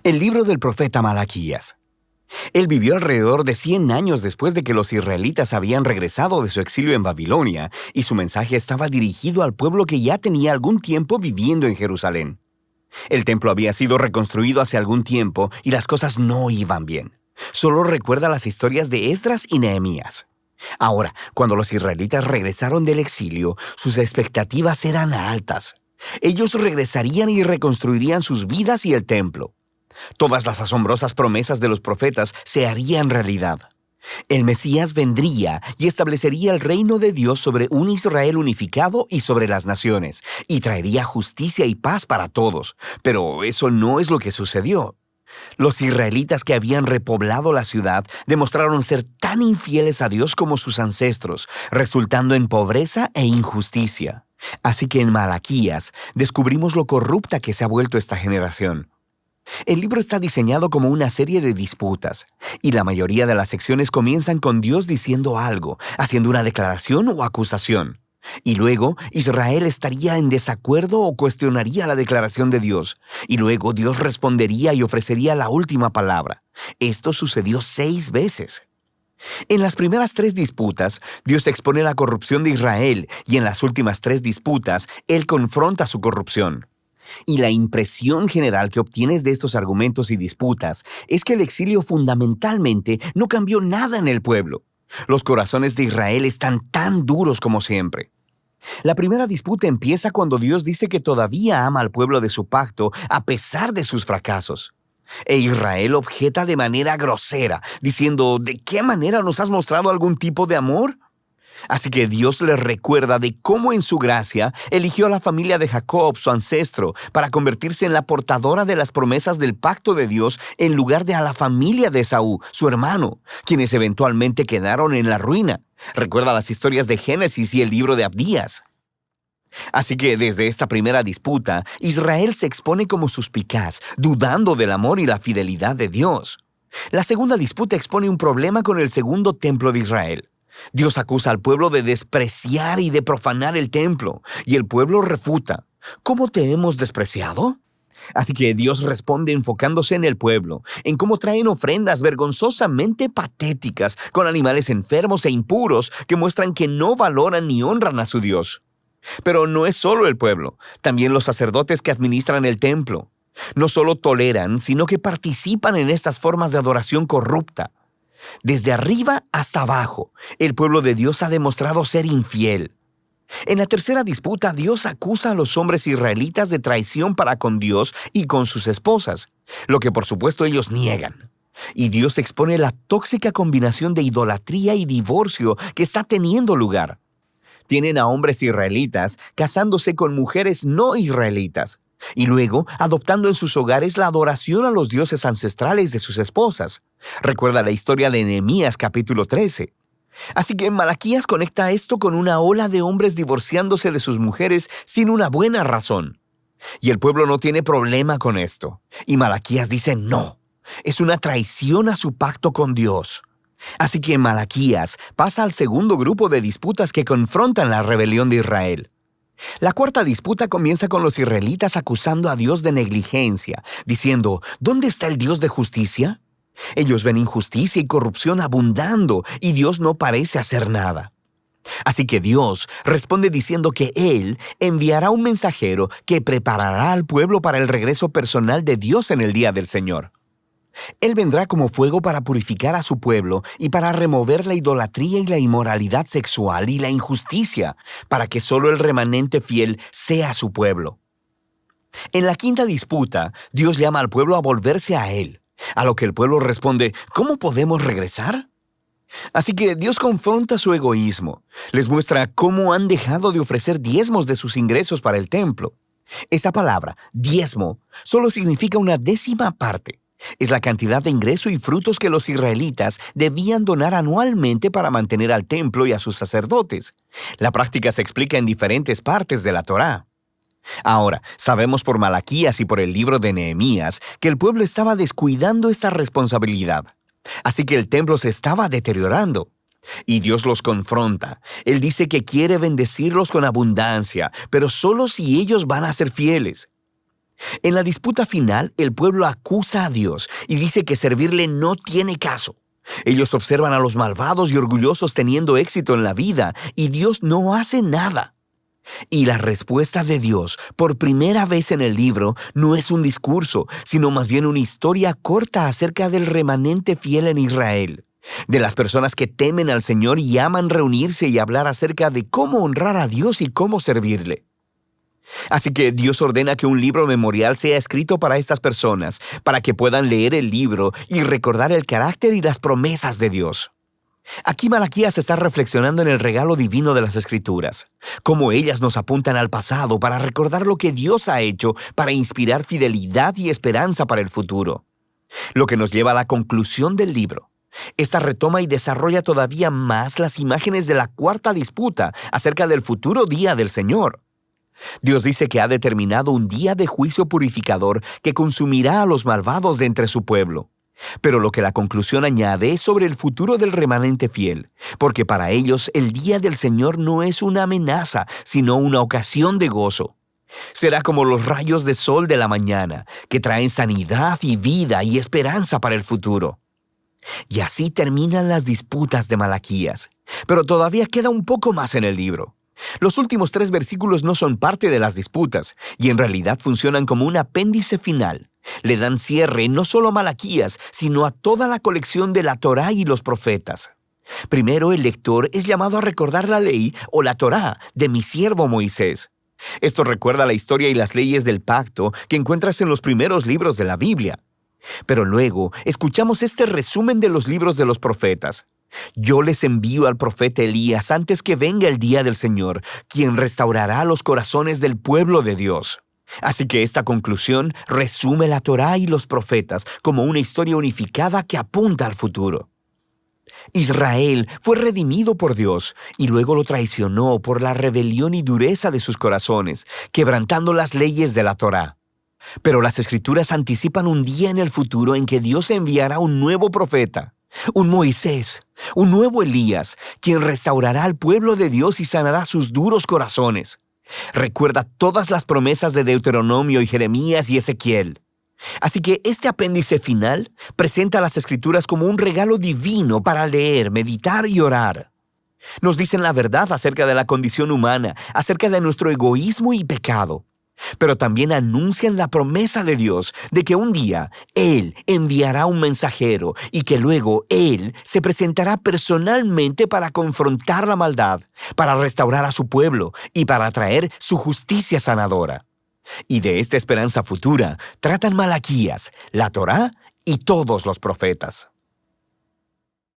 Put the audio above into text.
El libro del profeta Malaquías. Él vivió alrededor de 100 años después de que los israelitas habían regresado de su exilio en Babilonia, y su mensaje estaba dirigido al pueblo que ya tenía algún tiempo viviendo en Jerusalén. El templo había sido reconstruido hace algún tiempo y las cosas no iban bien. Solo recuerda las historias de Esdras y Nehemías. Ahora, cuando los israelitas regresaron del exilio, sus expectativas eran altas. Ellos regresarían y reconstruirían sus vidas y el templo. Todas las asombrosas promesas de los profetas se harían realidad. El Mesías vendría y establecería el reino de Dios sobre un Israel unificado y sobre las naciones, y traería justicia y paz para todos. Pero eso no es lo que sucedió. Los israelitas que habían repoblado la ciudad demostraron ser tan infieles a Dios como sus ancestros, resultando en pobreza e injusticia. Así que en Malaquías descubrimos lo corrupta que se ha vuelto esta generación. El libro está diseñado como una serie de disputas, y la mayoría de las secciones comienzan con Dios diciendo algo, haciendo una declaración o acusación. Y luego Israel estaría en desacuerdo o cuestionaría la declaración de Dios, y luego Dios respondería y ofrecería la última palabra. Esto sucedió 6 veces. En las primeras 3 disputas, Dios expone la corrupción de Israel, y en las últimas 3 disputas, Él confronta su corrupción. Y la impresión general que obtienes de estos argumentos y disputas es que el exilio fundamentalmente no cambió nada en el pueblo. Los corazones de Israel están tan duros como siempre. La primera disputa empieza cuando Dios dice que todavía ama al pueblo de su pacto a pesar de sus fracasos. E Israel objeta de manera grosera, diciendo, ¿de qué manera nos has mostrado algún tipo de amor? Así que Dios les recuerda de cómo en su gracia eligió a la familia de Jacob, su ancestro, para convertirse en la portadora de las promesas del pacto de Dios en lugar de a la familia de Esaú, su hermano, quienes eventualmente quedaron en la ruina. Recuerda las historias de Génesis y el libro de Abdías. Así que desde esta primera disputa, Israel se expone como suspicaz, dudando del amor y la fidelidad de Dios. La segunda disputa expone un problema con el segundo templo de Israel. Dios acusa al pueblo de despreciar y de profanar el templo, y el pueblo refuta. ¿Cómo te hemos despreciado? Así que Dios responde enfocándose en el pueblo, en cómo traen ofrendas vergonzosamente patéticas con animales enfermos e impuros que muestran que no valoran ni honran a su Dios. Pero no es solo el pueblo, también los sacerdotes que administran el templo. No solo toleran, sino que participan en estas formas de adoración corrupta. Desde arriba hasta abajo, el pueblo de Dios ha demostrado ser infiel. En la tercera disputa, Dios acusa a los hombres israelitas de traición para con Dios y con sus esposas, lo que por supuesto ellos niegan. Y Dios expone la tóxica combinación de idolatría y divorcio que está teniendo lugar. Tienen a hombres israelitas casándose con mujeres no israelitas, y luego adoptando en sus hogares la adoración a los dioses ancestrales de sus esposas. Recuerda la historia de Nehemías capítulo 13. Así que Malaquías conecta esto con una ola de hombres divorciándose de sus mujeres sin una buena razón. Y el pueblo no tiene problema con esto. Y Malaquías dice no. Es una traición a su pacto con Dios. Así que Malaquías pasa al segundo grupo de disputas que confrontan la rebelión de Israel. La cuarta disputa comienza con los israelitas acusando a Dios de negligencia, diciendo, ¿dónde está el Dios de justicia? Ellos ven injusticia y corrupción abundando, y Dios no parece hacer nada. Así que Dios responde diciendo que Él enviará un mensajero que preparará al pueblo para el regreso personal de Dios en el día del Señor. Él vendrá como fuego para purificar a su pueblo y para remover la idolatría y la inmoralidad sexual y la injusticia, para que solo el remanente fiel sea su pueblo. En la quinta disputa, Dios llama al pueblo a volverse a Él, a lo que el pueblo responde, ¿cómo podemos regresar? Así que Dios confronta su egoísmo, les muestra cómo han dejado de ofrecer diezmos de sus ingresos para el templo. Esa palabra, diezmo, solo significa una décima parte. Es la cantidad de ingreso y frutos que los israelitas debían donar anualmente para mantener al templo y a sus sacerdotes. La práctica se explica en diferentes partes de la Torá. Ahora, sabemos por Malaquías y por el libro de Nehemías que el pueblo estaba descuidando esta responsabilidad. Así que el templo se estaba deteriorando. Y Dios los confronta. Él dice que quiere bendecirlos con abundancia, pero solo si ellos van a ser fieles. En la disputa final, el pueblo acusa a Dios y dice que servirle no tiene caso. Ellos observan a los malvados y orgullosos teniendo éxito en la vida y Dios no hace nada. Y la respuesta de Dios, por primera vez en el libro, no es un discurso, sino más bien una historia corta acerca del remanente fiel en Israel, de las personas que temen al Señor y aman reunirse y hablar acerca de cómo honrar a Dios y cómo servirle. Así que Dios ordena que un libro memorial sea escrito para estas personas, para que puedan leer el libro y recordar el carácter y las promesas de Dios. Aquí Malaquías está reflexionando en el regalo divino de las Escrituras, cómo ellas nos apuntan al pasado para recordar lo que Dios ha hecho para inspirar fidelidad y esperanza para el futuro. Lo que nos lleva a la conclusión del libro. Esta retoma y desarrolla todavía más las imágenes de la cuarta disputa acerca del futuro día del Señor. Dios dice que ha determinado un día de juicio purificador que consumirá a los malvados de entre su pueblo. Pero lo que la conclusión añade es sobre el futuro del remanente fiel, porque para ellos el día del Señor no es una amenaza, sino una ocasión de gozo. Será como los rayos de sol de la mañana, que traen sanidad y vida y esperanza para el futuro. Y así terminan las disputas de Malaquías. Pero todavía queda un poco más en el libro. Los últimos 3 versículos no son parte de las disputas, y en realidad funcionan como un apéndice final. Le dan cierre no solo a Malaquías, sino a toda la colección de la Torá y los profetas. Primero, el lector es llamado a recordar la ley o la Torá de mi siervo Moisés. Esto recuerda la historia y las leyes del pacto que encuentras en los primeros libros de la Biblia. Pero luego, escuchamos este resumen de los libros de los profetas. Yo les envío al profeta Elías antes que venga el día del Señor, quien restaurará los corazones del pueblo de Dios. Así que esta conclusión resume la Torá y los profetas como una historia unificada que apunta al futuro. Israel fue redimido por Dios y luego lo traicionó por la rebelión y dureza de sus corazones, quebrantando las leyes de la Torá. Pero las Escrituras anticipan un día en el futuro en que Dios enviará un nuevo profeta, un Moisés, un nuevo Elías, quien restaurará al pueblo de Dios y sanará sus duros corazones. Recuerda todas las promesas de Deuteronomio y Jeremías y Ezequiel. Así que este apéndice final presenta las Escrituras como un regalo divino para leer, meditar y orar. Nos dicen la verdad acerca de la condición humana, acerca de nuestro egoísmo y pecado. Pero también anuncian la promesa de Dios de que un día Él enviará un mensajero y que luego Él se presentará personalmente para confrontar la maldad, para restaurar a su pueblo y para traer su justicia sanadora. Y de esta esperanza futura tratan Malaquías, la Torá y todos los profetas.